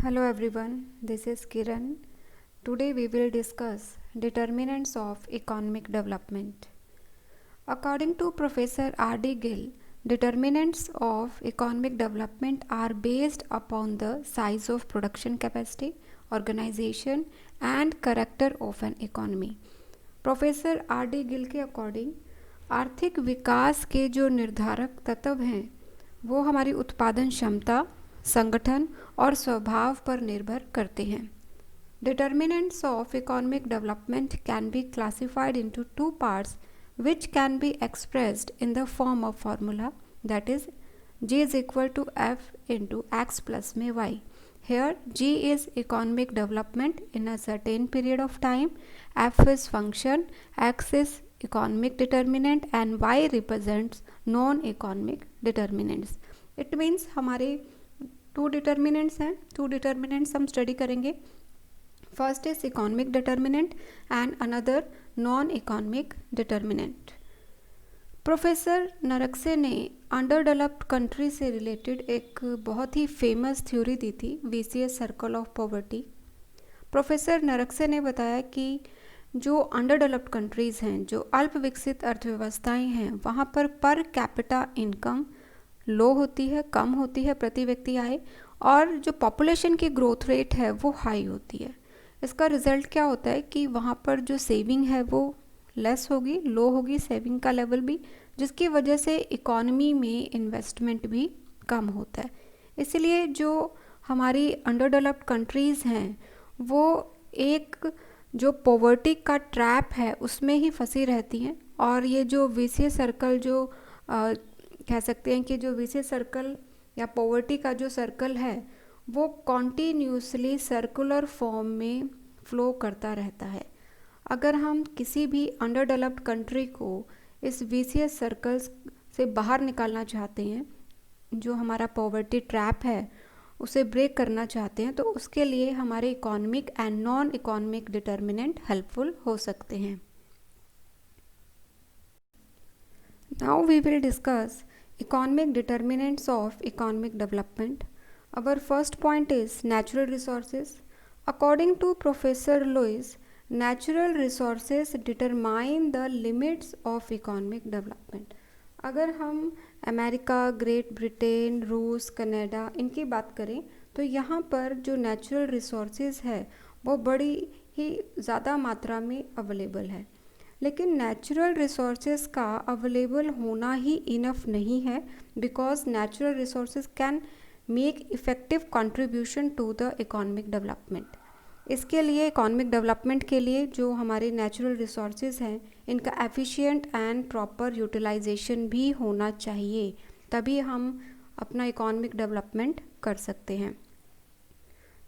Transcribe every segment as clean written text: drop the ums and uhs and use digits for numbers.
Hello everyone, this is Kiran. Today we will discuss determinants of economic development. According to Professor R.D. Gill, determinants of economic development are based upon the size of production capacity, organization and character of an economy. Professor R D Gill के according आर्थिक विकास के जो निर्धारक तत्व हैं वो हमारी उत्पादन क्षमता, संगठन और स्वभाव पर निर्भर करते हैं. Determinants of economic development can be classified into two parts which can be expressed in the form of formula, that is G is equal to F into X plus में Y. Here G is economic development in a certain period of time, F is function, X is economic determinant and Y represents non-economic determinants. It means हमारे two determinants हैं. Two determinants हम study करेंगे. First is economic determinant and another non economic determinant. Professor Nurkse ने under developed country से related एक बहुत ही famous theory दी थी, vicious circle of poverty. Professor Nurkse ने बताया कि जो अंडर डेवलप्ड कंट्रीज़ हैं, जो अल्प विकसित अर्थव्यवस्थाएं हैं, वहाँ पर कैपिटा इनकम लो होती है, कम होती है प्रति व्यक्ति आय, और जो पॉपुलेशन की ग्रोथ रेट है वो हाई होती है. इसका रिजल्ट क्या होता है कि वहाँ पर जो सेविंग है वो लेस होगी, लो होगी सेविंग का लेवल भी, जिसकी वजह से इकॉनमी में इन्वेस्टमेंट भी कम होता है. इसलिए जो हमारी अंडर डेवलप्ड कंट्रीज़ हैं वो एक जो पॉवर्टी का ट्रैप है उसमें ही फंसी रहती हैं. और ये जो विशियस सर्कल जो कह सकते हैं कि जो विशियस सर्कल या पॉवर्टी का जो सर्कल है वो कॉन्टीन्यूसली सर्कुलर फॉर्म में फ्लो करता रहता है. अगर हम किसी भी अंडर डेवलप्ड कंट्री को इस विशियस सर्कल्स से बाहर निकालना चाहते हैं, जो हमारा पॉवर्टी ट्रैप है उसे ब्रेक करना चाहते हैं, तो उसके लिए हमारे economic and non economic determinant helpful हो सकते हैं. Now we will discuss economic determinants of economic development. Our first point is natural resources. According to Professor Lewis, natural resources determine the limits of economic development. अगर हम America, great Britain, रूस, Canada इनकी बात करें तो यहाँ पर जो नेचुरल रिसोर्सेज है वो बड़ी ही ज़्यादा मात्रा में अवेलेबल है. लेकिन नेचुरल रिसोर्सेज का अवेलेबल होना ही इनफ नहीं है, because natural resources can make effective contribution to the economic development. इसके लिए इकोनॉमिक डेवलपमेंट के लिए जो हमारे नेचुरल रिसोर्सेज हैं इनका एफिशिएंट एंड प्रॉपर यूटिलाइजेशन भी होना चाहिए, तभी हम अपना इकोनॉमिक डेवलपमेंट कर सकते हैं.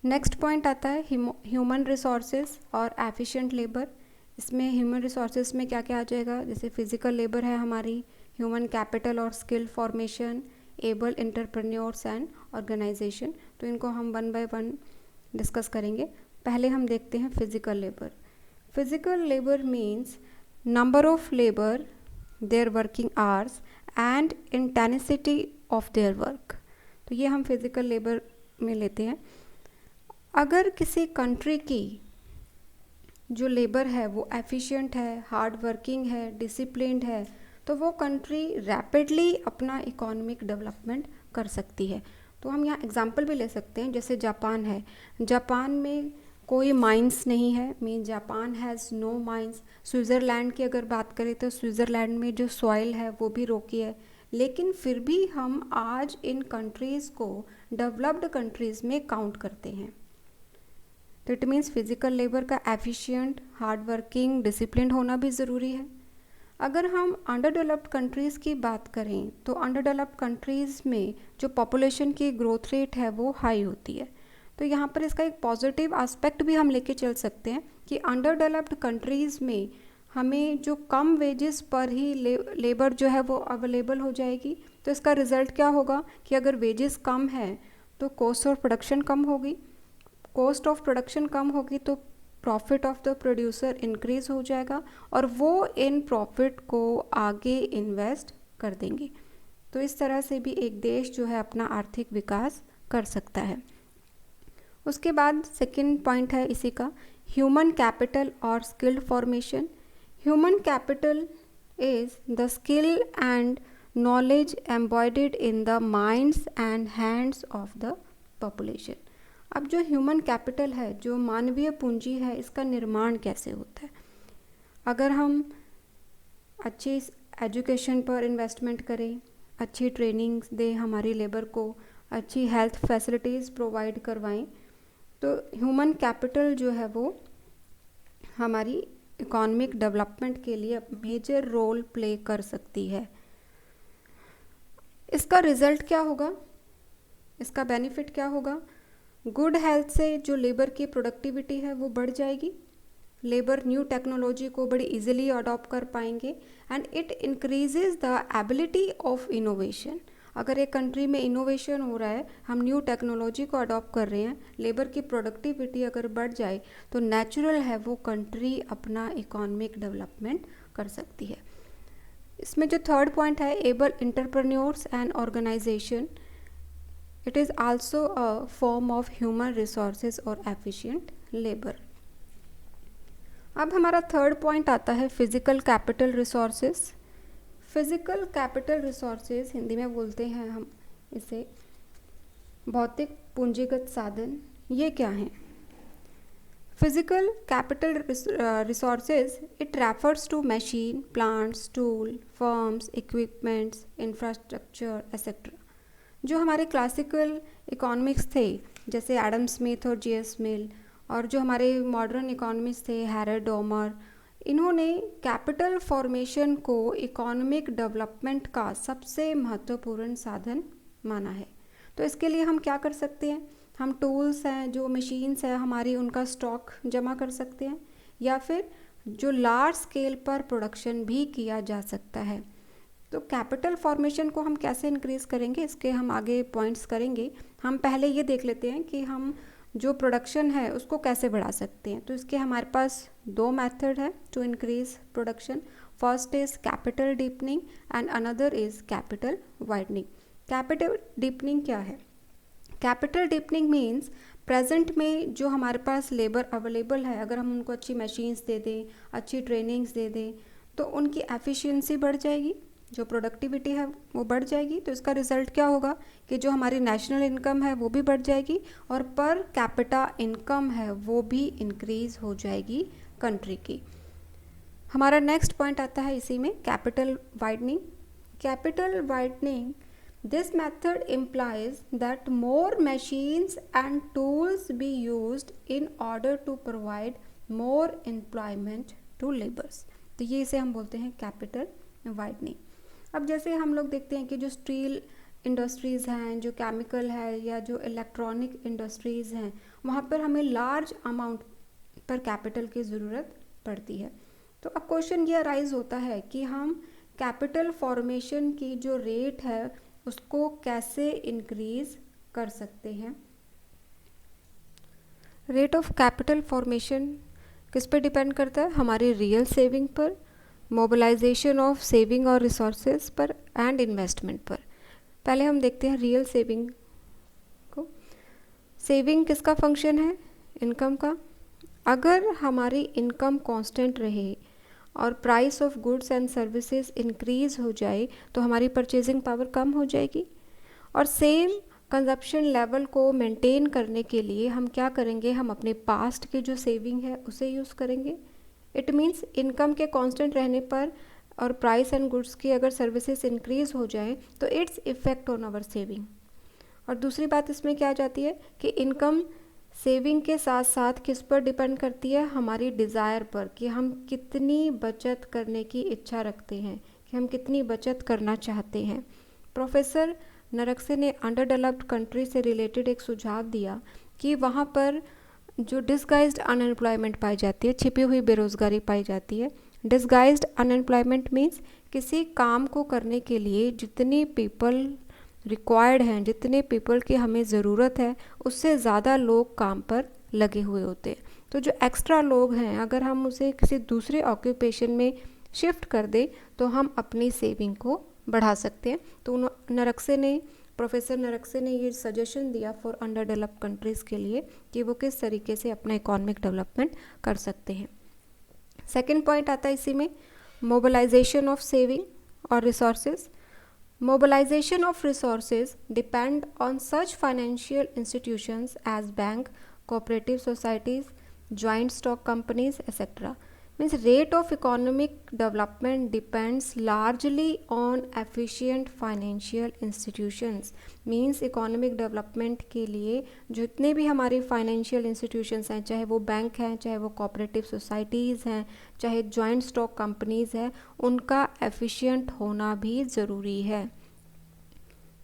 नेक्स्ट पॉइंट आता है ह्यूमन रिसोर्सेज और एफिशिएंट लेबर. इसमें ह्यूमन रिसोर्सेज में क्या क्या आ जाएगा, जैसे फिजिकल लेबर है हमारी, ह्यूमन कैपिटल और skill formation, able entrepreneurs and organisation. तो इनको हम वन बाय वन डिस्कस करेंगे. पहले हम देखते हैं physical labour. Physical labour means number of labour, their working hours and intensity of their work. तो ये हम फिजिकल लेबर में लेते हैं. अगर किसी कंट्री की जो लेबर है वो एफिशिएंट है, हार्ड वर्किंग है, डिसिप्लिन्ड है, तो वो कंट्री रैपिडली अपना इकोनॉमिक डेवलपमेंट कर सकती है. तो हम यहाँ एग्जांपल भी ले सकते हैं, जैसे जापान है. जापान में कोई माइंस नहीं है, mean Japan has no mines. Switzerland की अगर बात करें तो स्विट्ज़रलैंड में जो सॉइल है वो भी रोकी है, लेकिन फिर भी हम आज इन कंट्रीज़ को डेवलप्ड कंट्रीज़ में काउंट करते हैं. तो इट मीन्स फिजिकल लेबर का एफिशिएंट, हार्ड वर्किंग, डिसिप्लिन होना भी ज़रूरी है. अगर हम अंडर डेवलप्ड कंट्रीज़ की बात करें तो अंडर डेवलप्ड कंट्रीज़ में जो पॉपुलेशन की ग्रोथ रेट है वो हाई होती है. तो यहाँ पर इसका एक पॉजिटिव एस्पेक्ट भी हम लेके चल सकते हैं कि अंडर डेवलप्ड कंट्रीज़ में हमें जो कम वेजेस पर ही लेबर जो है वो अवेलेबल हो जाएगी. तो इसका रिज़ल्ट क्या होगा कि अगर वेजेस कम है तो कॉस्ट ऑफ प्रोडक्शन कम होगी, कॉस्ट ऑफ प्रोडक्शन कम होगी तो profit of the producer increase हो जाएगा और वो इन प्रॉफिट को आगे इन्वेस्ट कर देंगे. तो इस तरह से भी एक देश जो है अपना आर्थिक विकास कर सकता है. उसके बाद सेकंड पॉइंट है इसी का, ह्यूमन कैपिटल और skilled formation. Human capital is the skill and knowledge embodied in the minds and hands of the population। अब जो ह्यूमन कैपिटल है, जो मानवीय पूंजी है, इसका निर्माण कैसे होता है? अगर हम अच्छी एजुकेशन पर इन्वेस्टमेंट करें, अच्छी ट्रेनिंग दें हमारी लेबर को, अच्छी हेल्थ फैसिलिटीज़ प्रोवाइड करवाएं, तो ह्यूमन कैपिटल जो है वो हमारी इकोनॉमिक डेवलपमेंट के लिए मेजर रोल प्ले कर सकती है। इसका रिज़ल्ट क्या होगा, इसका बेनिफिट क्या होगा? गुड हेल्थ से जो लेबर की प्रोडक्टिविटी है वो बढ़ जाएगी, लेबर न्यू टेक्नोलॉजी को बड़ी इजीली अडॉप्ट कर पाएंगे, and it increases the ability of innovation. अगर एक कंट्री में इनोवेशन हो रहा है, हम न्यू टेक्नोलॉजी को अडॉप्ट कर रहे हैं, लेबर की प्रोडक्टिविटी अगर बढ़ जाए, तो नेचुरल है वो कंट्री अपना इकोनॉमिक डेवलपमेंट कर सकती है। इसमें जो थर्ड पॉइंट है, able entrepreneurs and organisation, it is also a form of human resources और एफिशिएंट लेबर। अब हमारा थर्ड पॉइंट आता है physical capital resources. Physical capital resources Hindi में बोलते हैं हम इसे भौतिक पूंजीगत साधन। ये क्या हैं? Physical capital resources it refers to machine, plants, tool, firms, equipments, infrastructure etcetera. जो हमारे क्लासिकल इकोनॉमिक्स थे, जैसे एडम स्मिथ और जे.एस. मिल, और जो हमारे मॉडर्न इकोनॉमिस्ट थे हैरोल्ड डोमर, इन्होंने कैपिटल फॉर्मेशन को इकोनॉमिक डेवलपमेंट का सबसे महत्वपूर्ण साधन माना है। तो इसके लिए हम क्या कर सकते हैं? हम टूल्स हैं, जो मशीन्स हैं हमारी, उनका स्टॉक जमा कर सकते हैं, या फिर जो लार्ज स्केल पर प्रोडक्शन भी किया जा सकता है। तो कैपिटल फॉर्मेशन को हम कैसे इंक्रीज़ करेंगे, इसके हम आगे पॉइंट्स करेंगे। हम पहले ये देख लेते हैं कि हम जो प्रोडक्शन है उसको कैसे बढ़ा सकते हैं। तो इसके हमारे पास दो मेथड है to increase production. First is capital deepening and another is capital widening. Capital deepening क्या है? कैपिटल डीपनिंग मीन्स प्रेजेंट में जो हमारे पास लेबर अवेलेबल है, अगर हम उनको अच्छी मशीन्स दे दें, अच्छी ट्रेनिंग्स दे दें, तो उनकी एफिशिएंसी बढ़ जाएगी, जो प्रोडक्टिविटी है वो बढ़ जाएगी। तो इसका रिज़ल्ट क्या होगा कि जो हमारी नेशनल इनकम है वो भी बढ़ जाएगी, और पर कैपिटा इनकम है वो भी इंक्रीज़ हो जाएगी कंट्री की। हमारा नेक्स्ट पॉइंट आता है इसी में, capital widening. Capital widening, this method implies that more machines and tools be used in order to provide more employment to labours. तो ये इसे हम बोलते हैं कैपिटल वाइडनिंग। अब जैसे हम लोग देखते हैं कि जो स्टील इंडस्ट्रीज़ हैं, जो केमिकल है, या जो इलेक्ट्रॉनिक इंडस्ट्रीज़ हैं, वहाँ पर हमें लार्ज अमाउंट पर कैपिटल की ज़रूरत पड़ती है। तो अब क्वेश्चन ये अराइज होता है कि हम कैपिटल फॉर्मेशन की जो रेट है उसको कैसे इंक्रीज़ कर सकते हैं। रेट ऑफ कैपिटल फॉर्मेशन किस पे डिपेंड करता है? हमारी रियल सेविंग पर, मोबिलाइजेशन ऑफ सेविंग और रिसोर्सेज पर, एंड इन्वेस्टमेंट पर। पहले हम देखते हैं रियल सेविंग को। सेविंग किसका फंक्शन है? इनकम का। अगर हमारी इनकम कांस्टेंट रहे और price of goods and services increase हो जाए, तो हमारी परचेजिंग पावर कम हो जाएगी, और सेम कंजप्शन लेवल को मेंटेन करने के लिए हम क्या करेंगे? हम अपने पास्ट की जो सेविंग है उसे यूज़ करेंगे। इट मीन्स इनकम के कांस्टेंट रहने पर और प्राइस एंड गुड्स की अगर सर्विसेज इंक्रीज हो जाए तो its effect on our saving. और दूसरी बात इसमें क्या आ जाती है कि इनकम सेविंग के साथ साथ किस पर डिपेंड करती है? हमारी डिज़ायर पर, कि हम कितनी बचत करने की इच्छा रखते हैं, कि हम कितनी बचत करना चाहते हैं। प्रोफेसर नरक्से ने अंडर डेवलप्ड कंट्री से रिलेटेड एक सुझाव दिया कि वहाँ पर जो डिसगाइज्ड अनएम्प्लॉयमेंट पाई जाती है, छिपी हुई बेरोज़गारी पाई जाती है। डिसगाइज्ड अनएम्प्लॉयमेंट मीन्स किसी काम को करने के लिए जितनी पीपल रिक्वायर्ड हैं, जितने पीपल की हमें ज़रूरत है, उससे ज़्यादा लोग काम पर लगे हुए होते हैं। तो जो एक्स्ट्रा लोग हैं, अगर हम उसे किसी दूसरे ऑक्यूपेशन में शिफ्ट कर दें तो हम अपनी सेविंग को बढ़ा सकते हैं। तो नरक्से ने प्रोफेसर नरक्से ने ये सजेशन दिया फॉर अंडर डेवलप्ड कंट्रीज़ के लिए कि वो किस तरीके से अपना इकोनॉमिक डेवलपमेंट कर सकते हैं। सेकेंड पॉइंट आता है इसी में, मोबिलाइजेशन ऑफ सेविंग और resources. Mobilization of resources depend on such financial institutions as bank, cooperative societies, joint stock companies, etc. Means rate of economic development depends largely on efficient financial institutions. Means economic development के लिए जितने भी हमारी financial institutions हैं, चाहे वो bank हैं, चाहे वो cooperative societies हैं, चाहे joint stock companies हैं, उनका efficient होना भी ज़रूरी है।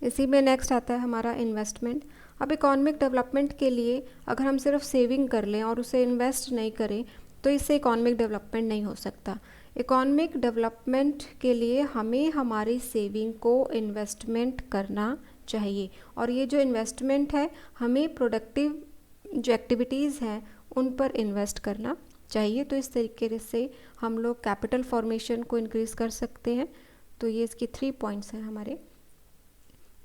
इसी में नेक्स्ट आता है हमारा इन्वेस्टमेंट। अब इकोनॉमिक डेवलपमेंट के लिए अगर हम सिर्फ सेविंग कर लें और उसे इन्वेस्ट नहीं करें तो इससे इकोनॉमिक डेवलपमेंट नहीं हो सकता। इकोनॉमिक डेवलपमेंट के लिए हमें हमारी सेविंग को इन्वेस्टमेंट करना चाहिए, और ये जो इन्वेस्टमेंट है हमें प्रोडक्टिव जो एक्टिविटीज़ हैं उन पर इन्वेस्ट करना चाहिए। तो इस तरीके से हम लोग कैपिटल फॉर्मेशन को इंक्रीज़ कर सकते हैं। तो ये इसकी 3 पॉइंट्स हैं हमारे।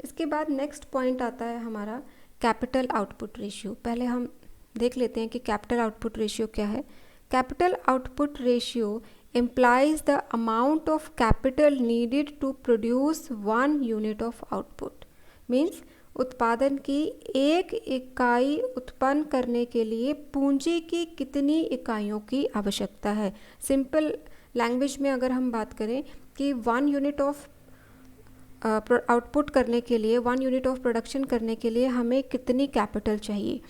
इसके बाद नेक्स्ट पॉइंट आता है हमारा कैपिटल आउटपुट रेशियो। पहले हम देख लेते हैं कि कैपिटल आउटपुट रेशियो क्या है। Capital output ratio implies the amount of capital needed to produce 1 unit of output। Means उत्पादन की एक इकाई उत्पन्न करने के लिए पूंजी की कितनी इकाइयों की आवश्यकता है। सिंपल लैंग्वेज में अगर हम बात करें कि 1 यूनिट ऑफ आउटपुट करने के लिए, 1 यूनिट ऑफ प्रोडक्शन करने के लिए हमें कितनी कैपिटल चाहिए।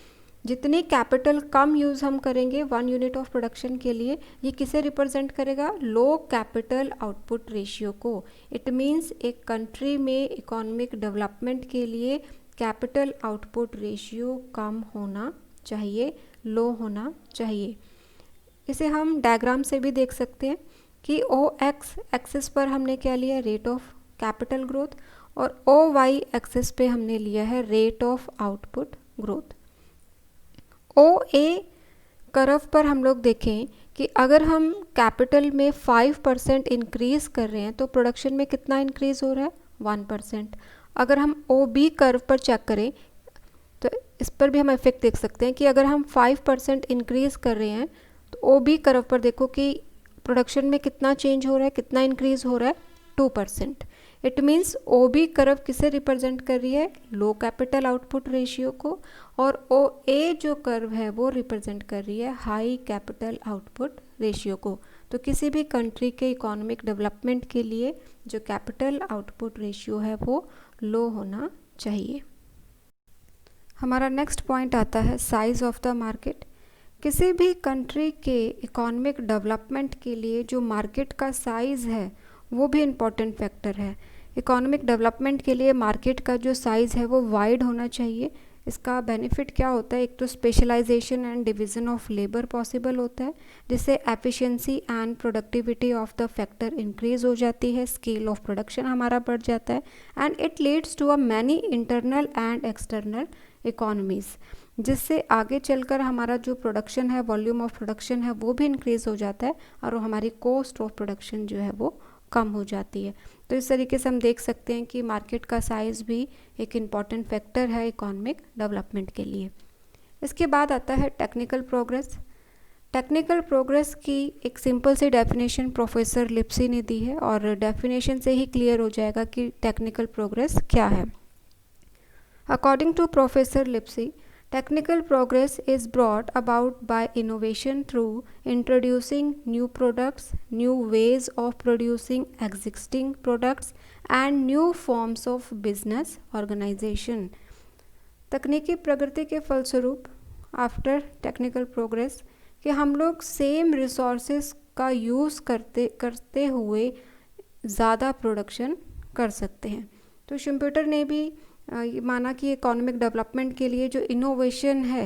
जितनी कैपिटल कम यूज़ हम करेंगे 1 यूनिट ऑफ प्रोडक्शन के लिए, ये किसे रिप्रेजेंट करेगा? लो कैपिटल आउटपुट रेशियो को। इट मीन्स एक कंट्री में इकोनॉमिक डेवलपमेंट के लिए कैपिटल आउटपुट रेशियो कम होना चाहिए, लो होना चाहिए। इसे हम डायग्राम से भी देख सकते हैं कि ओ एक्स एक्सिस पर हमने क्या लिया? रेट ऑफ कैपिटल ग्रोथ, और ओ वाई एक्सिस पे हमने लिया है rate of output growth. O A curve पर हम लोग देखें कि अगर हम कैपिटल में 5% इंक्रीज़ कर रहे हैं तो प्रोडक्शन में कितना इंक्रीज़ हो रहा है? 1%। अगर हम ओ बी कर्व पर चेक करें तो इस पर भी हम इफेक्ट देख सकते हैं कि अगर हम 5% इंक्रीज़ कर रहे हैं तो ओ बी कर्व पर देखो कि प्रोडक्शन में कितना चेंज हो रहा है, कितना इंक्रीज़ हो रहा है? 2%। It means O B curve किसे रिप्रेजेंट कर रही है? लो कैपिटल आउटपुट रेशियो को, और ओ ए जो कर्व है वो रिप्रेजेंट कर रही है हाई कैपिटल आउटपुट रेशियो को। तो किसी भी कंट्री के इकोनॉमिक डेवलपमेंट के लिए जो कैपिटल आउटपुट रेशियो है वो लो होना चाहिए। हमारा नेक्स्ट पॉइंट आता है साइज़ ऑफ द मार्केट। किसी भी कंट्री के इकोनॉमिक डेवलपमेंट के लिए जो मार्केट का साइज़ है वो भी इम्पॉर्टेंट फैक्टर है। इकोनॉमिक डेवलपमेंट के लिए मार्केट का जो साइज़ है वो वाइड होना चाहिए। इसका बेनिफिट क्या होता है? एक तो specialization and division of labour possible होता है, जिससे efficiency and productivity of the factor increase हो जाती है, स्केल ऑफ प्रोडक्शन हमारा बढ़ जाता है, and it leads to a many internal and external economies, जिससे आगे चलकर हमारा जो प्रोडक्शन है, वॉल्यूम ऑफ प्रोडक्शन है वो भी इंक्रीज़ हो जाता है और हमारी कॉस्ट ऑफ प्रोडक्शन जो है वो कम हो जाती है। तो इस तरीके से हम देख सकते हैं कि मार्केट का साइज़ भी एक इम्पॉर्टेंट फैक्टर है इकोनॉमिक डेवलपमेंट के लिए। इसके बाद आता है टेक्निकल प्रोग्रेस। टेक्निकल प्रोग्रेस की एक सिंपल सी डेफिनेशन प्रोफेसर लिप्सी ने दी है, और डेफिनेशन से ही क्लियर हो जाएगा कि टेक्निकल प्रोग्रेस क्या है। According to professor Lipsey, technical progress is brought about by innovation through introducing new products, new ways of producing existing products, and new forms of business organization। तकनीकी प्रगति के फलस्वरूप after technical progress कि हम लोग same resources का use करते हुए ज़्यादा प्रोडक्शन कर सकते हैं। तो शिम्प्यूटर ने भी माना कि इकोनॉमिक डेवलपमेंट के लिए जो इनोवेशन है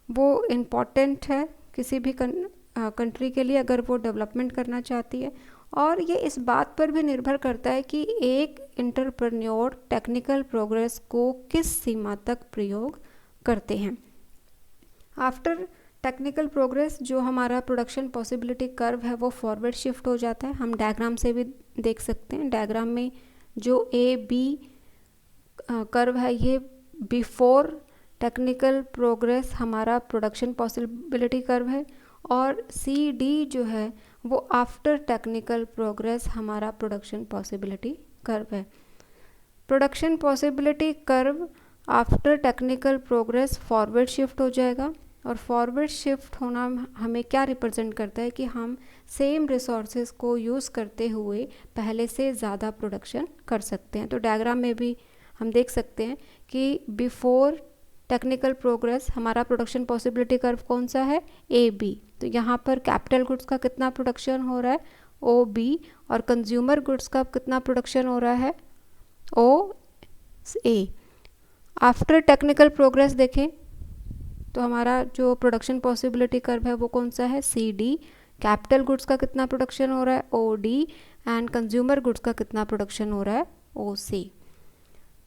वो इम्पॉर्टेंट है किसी भी कंट्री के लिए अगर वो डेवलपमेंट करना चाहती है, और ये इस बात पर भी निर्भर करता है कि एक एंटरप्रेन्योर टेक्निकल प्रोग्रेस को किस सीमा तक प्रयोग करते हैं। आफ्टर टेक्निकल प्रोग्रेस जो हमारा प्रोडक्शन पॉसिबिलिटी कर्व है वो फॉरवर्ड शिफ्ट हो जाता है। हम डायग्राम से भी देख सकते हैं। डायग्राम में जो ए बी कर्व है ये बिफोर टेक्निकल प्रोग्रेस हमारा प्रोडक्शन पॉसिबिलिटी कर्व है, और सी डी जो है वो आफ्टर टेक्निकल प्रोग्रेस हमारा प्रोडक्शन पॉसिबिलिटी कर्व है। Production possibility curve after technical progress forward shift हो जाएगा, और फॉरवर्ड शिफ्ट होना हमें क्या रिप्रेजेंट करता है कि हम सेम रिसोर्सेज को यूज़ करते हुए पहले से ज़्यादा प्रोडक्शन कर सकते हैं। तो डायग्राम में भी हम देख सकते हैं कि बिफोर टेक्निकल प्रोग्रेस हमारा प्रोडक्शन पॉसिबिलिटी कर्व कौन सा है, ए बी। तो यहाँ पर कैपिटल गुड्स का कितना प्रोडक्शन हो रहा है, ओ बी, और कंज्यूमर गुड्स का कितना प्रोडक्शन हो रहा है, ओ ए। आफ्टर टेक्निकल प्रोग्रेस देखें तो हमारा जो प्रोडक्शन पॉसिबिलिटी कर्व है वो कौन सा है, सी डी। कैपिटल गुड्स का कितना प्रोडक्शन हो रहा है, O D, and consumer goods का कितना प्रोडक्शन हो रहा है, ओ सी।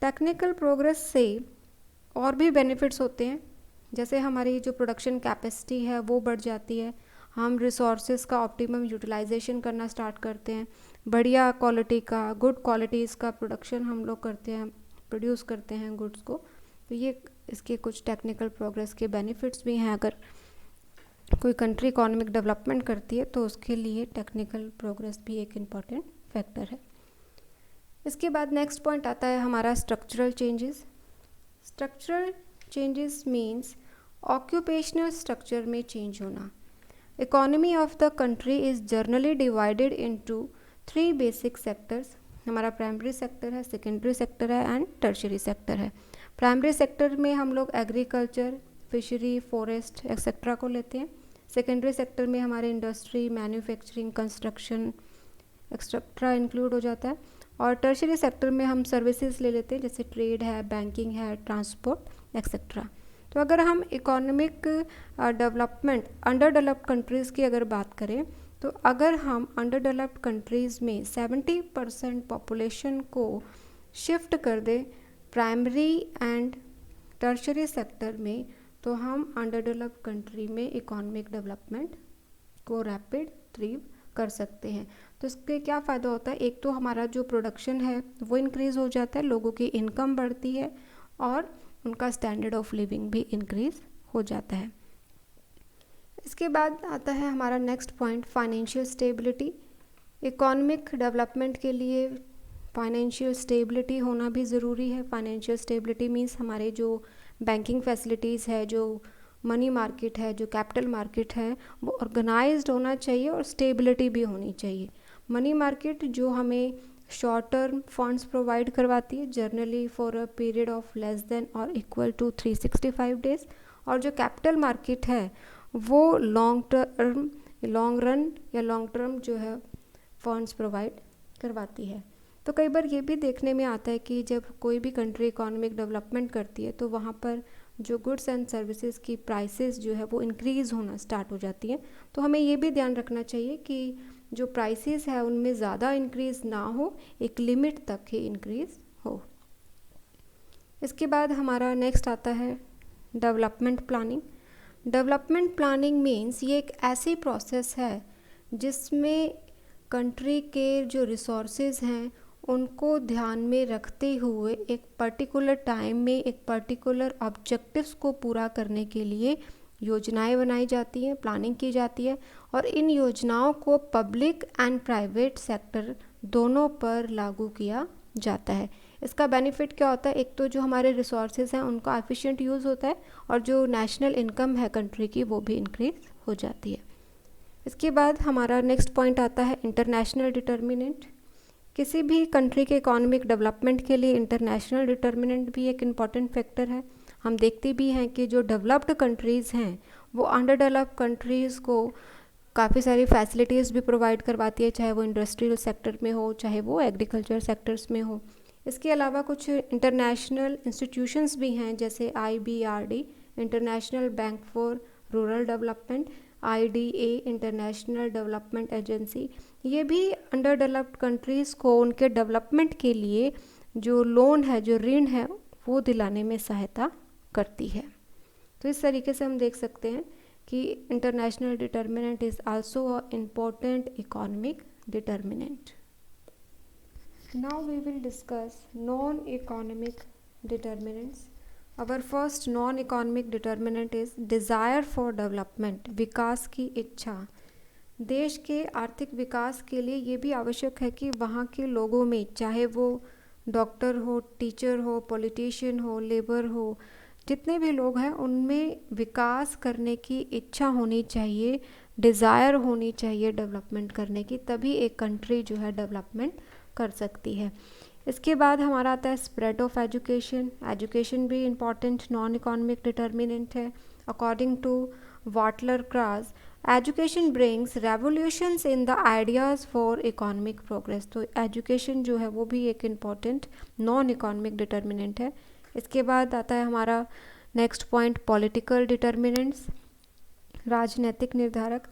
टेक्निकल प्रोग्रेस से और भी बेनिफिट्स होते हैं, जैसे हमारी जो प्रोडक्शन कैपेसिटी है वो बढ़ जाती है, हम रिसोर्सेज का ऑप्टिमम यूटिलाइजेशन करना स्टार्ट करते हैं, बढ़िया क्वालिटी का, गुड क्वालिटीज़ का प्रोडक्शन हम लोग करते हैं, प्रोड्यूस करते हैं गुड्स को। तो ये इसके कुछ टेक्निकल प्रोग्रेस के बेनिफिट्स भी हैं। अगर कोई कंट्री इकोनॉमिक डेवलपमेंट करती है तो उसके लिए टेक्निकल प्रोग्रेस भी एक इम्पॉर्टेंट फैक्टर है। इसके बाद नेक्स्ट पॉइंट आता है हमारा structural changes. Structural changes means occupational structure में चेंज होना। Economy of the country is generally divided into 3 basic sectors. हमारा प्राइमरी सेक्टर है, सेकेंडरी सेक्टर है, एंड टर्शियरी सेक्टर है। प्राइमरी सेक्टर में हम लोग एग्रीकल्चर, फिशरी, फॉरेस्ट एक्सेट्रा को लेते हैं। सेकेंडरी सेक्टर में हमारे industry, manufacturing, construction etcetera include हो जाता है। और टर्शियरी सेक्टर में हम सर्विसेज ले लेते हैं, जैसे ट्रेड है, बैंकिंग है, ट्रांसपोर्ट एक्सेट्रा। तो अगर हम economic development under developed countries की अगर बात करें, तो अगर हम अंडर डेवलप्ड कंट्रीज़ में 70% पॉपुलेशन को शिफ्ट कर दें प्राइमरी एंड टर्शियरी सेक्टर में, तो हम अंडर डेवलप्ड कंट्री में इकोनॉमिक डेवलपमेंट को रैपिड थ्रीव कर सकते हैं। तो इसके क्या फ़ायदा होता है, एक तो हमारा जो प्रोडक्शन है वो इंक्रीज़ हो जाता है, लोगों की इनकम बढ़ती है, और उनका स्टैंडर्ड ऑफ लिविंग भी इंक्रीज़ हो जाता है। इसके बाद आता है हमारा next point, financial stability. Economic development के लिए फाइनेंशियल स्टेबिलिटी होना भी ज़रूरी है। फाइनेंशियल स्टेबिलिटी मीन्स हमारे जो बैंकिंग फैसिलिटीज़ है, जो मनी मार्केट है, जो कैपिटल मार्केट है, वो ऑर्गेनाइज्ड होना चाहिए और स्टेबिलिटी भी होनी चाहिए। मनी मार्केट जो हमें शॉर्ट टर्म फंड्स प्रोवाइड करवाती है, generally for a period of less than और इक्वल टू 365 डेज, और जो कैपिटल मार्केट है वो लॉन्ग रन या लॉन्ग टर्म जो है फंड्स प्रोवाइड करवाती है। तो कई बार ये भी देखने में आता है कि जब कोई भी कंट्री इकोनॉमिक डेवलपमेंट करती है तो वहाँ पर जो गुड्स एंड सर्विसेज की प्राइसेस जो है वो इंक्रीज़ होना स्टार्ट हो जाती हैं। तो हमें ये भी ध्यान रखना चाहिए कि जो प्राइसेस है उनमें ज़्यादा इंक्रीज़ ना हो, एक लिमिट तक ही इंक्रीज़ हो। इसके बाद हमारा नेक्स्ट आता है development planning. Development planning means ये एक ऐसी प्रोसेस है जिसमें कंट्री के जो रिसोर्सेज हैं उनको ध्यान में रखते हुए एक पर्टिकुलर टाइम में एक पर्टिकुलर ऑब्जेक्टिव्स को पूरा करने के लिए योजनाएं बनाई जाती हैं, प्लानिंग की जाती है, और इन योजनाओं को पब्लिक एंड प्राइवेट सेक्टर दोनों पर लागू किया जाता है। इसका बेनिफिट क्या होता है, एक तो जो हमारे रिसोर्सेज हैं उनका एफिशिएंट यूज़ होता है, और जो नेशनल इनकम है कंट्री की वो भी इंक्रीज हो जाती है। इसके बाद हमारा नेक्स्ट पॉइंट आता है इंटरनेशनल डिटर्मिनेंट। किसी भी कंट्री के इकोनॉमिक डेवलपमेंट के लिए इंटरनेशनल डिटर्मिनेंट भी एक इम्पॉर्टेंट फैक्टर है। हम देखते भी हैं कि जो डेवलप्ड कंट्रीज़ हैं वो अंडर डेवलप्ड कंट्रीज़ को काफ़ी सारी फैसिलिटीज़ भी प्रोवाइड करवाती है, चाहे वो इंडस्ट्रियल सेक्टर में हो, चाहे वो एग्रीकल्चर सेक्टर्स में हो। इसके अलावा कुछ इंटरनेशनल इंस्टीट्यूशंस भी हैं, जैसे IBRD international bank for rural development, IDA international development agency. ये भी अंडर डेवलप्ड कंट्रीज़ को उनके डेवलपमेंट के लिए जो लोन है, जो ऋण है, वो दिलाने में सहायता करती है। तो इस तरीके से हम देख सकते हैं कि international determinant is also a important economic determinant. Now we will discuss non economic determinants. Our first non-economic determinant is desire for development, विकास की इच्छा. देश के आर्थिक विकास के लिए ये भी आवश्यक है कि वहाँ के लोगों में, चाहे वो डॉक्टर हो, टीचर हो, पॉलिटिशियन हो, लेबर हो, जितने भी लोग हैं उनमें विकास करने की इच्छा होनी चाहिए, डिज़ायर होनी चाहिए डेवलपमेंट करने की, तभी एक कंट्री जो है डेवलपमेंट कर सकती है. इसके बाद हमारा आता है स्प्रेड ऑफ एजुकेशन. एजुकेशन भी इम्पॉर्टेंट नॉन इकोनॉमिक डिटर्मिनेंट है. According to Walter Krause, education brings revolutions in the ideas for economic progress. तो एजुकेशन जो है वो भी एक इम्पॉर्टेंट नॉन इकोनॉमिक डिटर्मिनेंट है. इसके बाद आता है हमारा नेक्स्ट पॉइंट पॉलिटिकल डिटर्मिनेंट्स, राजनीतिक निर्धारक.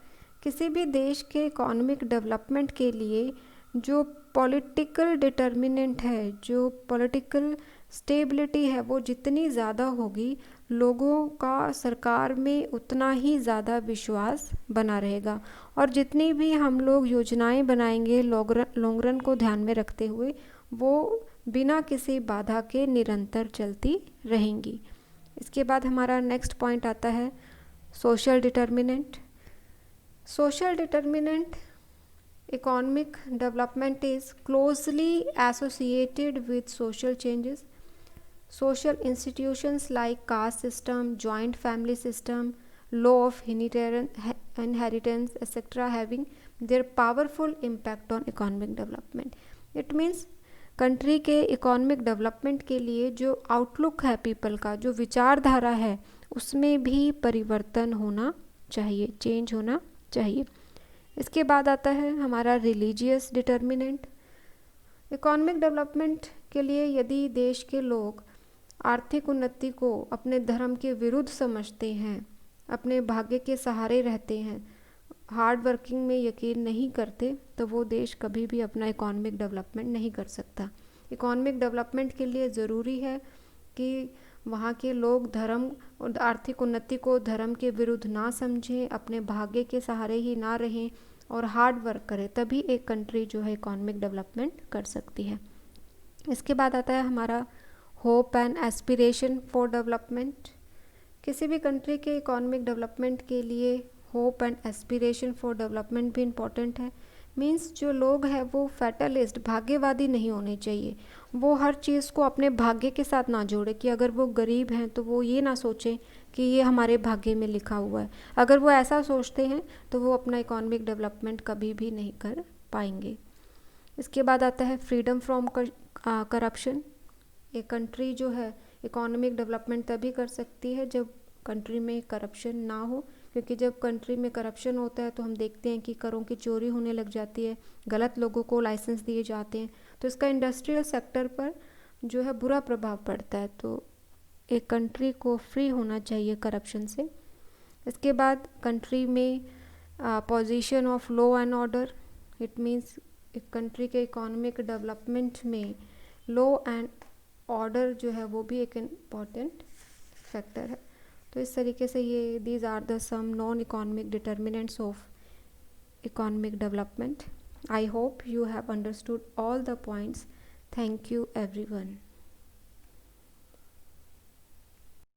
किसी भी देश के इकोनॉमिक डेवलपमेंट के लिए जो पॉलिटिकल डिटर्मिनेंट है, जो पॉलिटिकल स्टेबिलिटी है, वो जितनी ज़्यादा होगी, लोगों का सरकार में उतना ही ज़्यादा विश्वास बना रहेगा. और जितनी भी हम लोग योजनाएं बनाएंगे लॉन्ग रन को ध्यान में रखते हुए, वो बिना किसी बाधा के निरंतर चलती रहेंगी. इसके बाद हमारा नेक्स्ट पॉइंट आता है social determinant. Social determinant economic development is closely associated with social changes. Social institutions like caste system, joint family system, law of inheritance, etc. having their powerful impact on economic development. It means country के economic development के लिए जो outlook है people का, जो विचारधारा है, उसमें भी परिवर्तन होना चाहिए, चेंज होना चाहिए. इसके बाद आता है हमारा रिलीजियस डिटर्मिनेंट. इकोनॉमिक डेवलपमेंट के लिए यदि देश के लोग आर्थिक उन्नति को अपने धर्म के विरुद्ध समझते हैं, अपने भाग्य के सहारे रहते हैं, हार्ड वर्किंग में यकीन नहीं करते, तो वो देश कभी भी अपना इकोनॉमिक डेवलपमेंट नहीं कर सकता. इकोनॉमिक डेवलपमेंट के लिए ज़रूरी है कि वहाँ के लोग धर्म और आर्थिक उन्नति को धर्म के विरुद्ध ना समझें, अपने भाग्य के सहारे ही ना रहें और हार्ड वर्क करें, तभी एक कंट्री जो है इकोनॉमिक डेवलपमेंट कर सकती है. इसके बाद आता है हमारा hope and aspiration for development. किसी भी कंट्री के इकोनॉमिक डेवलपमेंट के लिए hope and aspiration for development भी इम्पॉर्टेंट है. मीन्स जो लोग हैं वो फैटलिस्ट, भाग्यवादी नहीं होने चाहिए. वो हर चीज़ को अपने भाग्य के साथ ना जोड़े कि अगर वो गरीब हैं तो वो ये ना सोचें कि ये हमारे भाग्य में लिखा हुआ है. अगर वो ऐसा सोचते हैं तो वो अपना इकोनॉमिक डेवलपमेंट कभी भी नहीं कर पाएंगे. इसके बाद आता है फ्रीडम फ्रॉम करप्शन. एक कंट्री जो है इकोनॉमिक डेवलपमेंट तभी कर सकती है जब कंट्री में करप्शन ना हो, क्योंकि जब कंट्री में करप्शन होता है तो हम देखते हैं कि करों की चोरी होने लग जाती है, गलत लोगों को लाइसेंस दिए जाते हैं, तो इसका इंडस्ट्रियल सेक्टर पर जो है बुरा प्रभाव पड़ता है. तो एक कंट्री को फ्री होना चाहिए करप्शन से. इसके बाद कंट्री में position of law and order. It means एक कंट्री के इकोनॉमिक डेवलपमेंट में लॉ एंड ऑर्डर जो है वो भी एक इम्पॉर्टेंट फैक्टर है. तो इस तरीके से ये these are the some non economic determinants of economic development. I hope you have understood all the points. Thank you everyone.